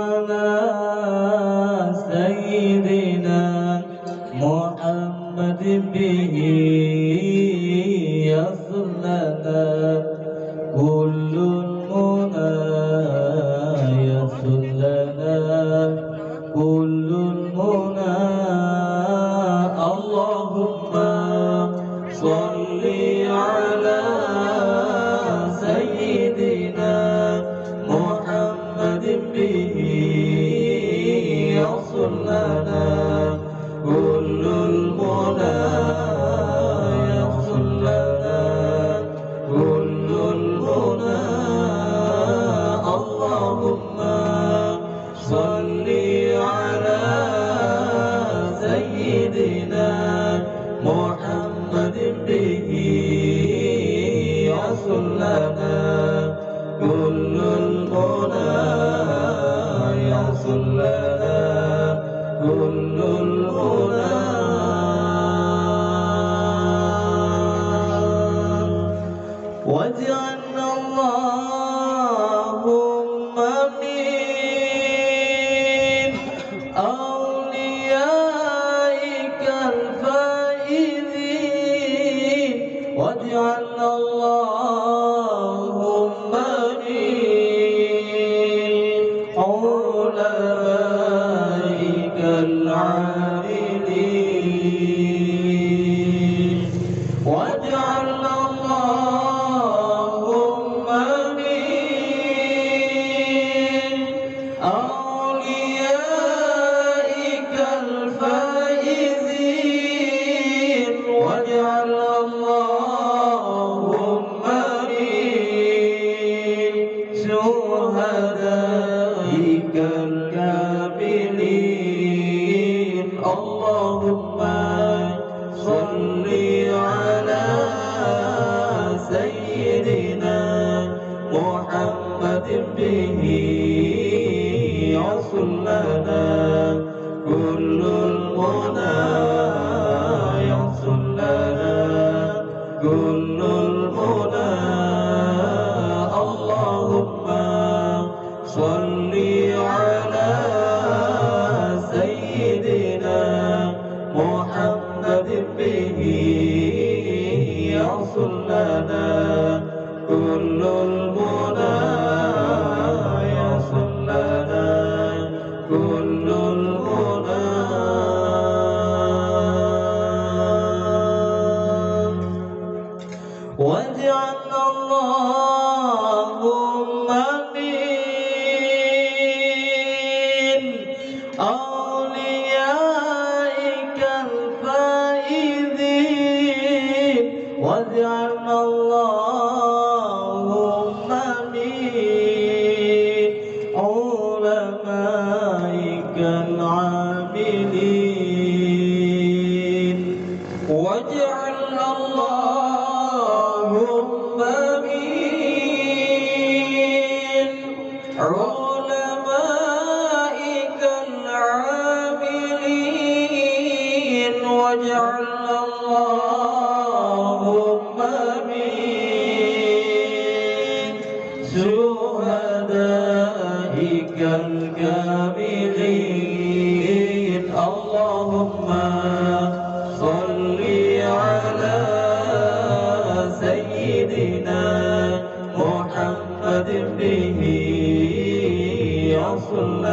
على سيدنا محمد به يصل لنا كل المنى يصل لنا كل المنى اللهم صل على سيدنا محمد به يصل لنا كل المنى يصل لنا كل المنى اللهم صل على سيدنا محمد به يصل لنا كل المنى يصل لنا كل المنى واجعلنا اللهم من أوليائك الفائزين واجعلنا اللهم من علمائك العاملين واجعلنا اللهم من أوليائك الفائزين واجعل اللهم من شهدائك الكاملين اللهم صل على سيدنا محمد به يصل لنا كل المنى يصل لنا كل المنى اللهم صل على سيدنا محمد به يصل لنا كل المنى يصل لنا كل المنى واجعلنا اللهم من أوليائك الفائزين واجعلنا اللهم من علمائك العاملين واجعلنا اللهم من علمائك العاملين واجعلنا اللهم من شهدائك الكاملين اللهم صل على سيدنا محمد به يصل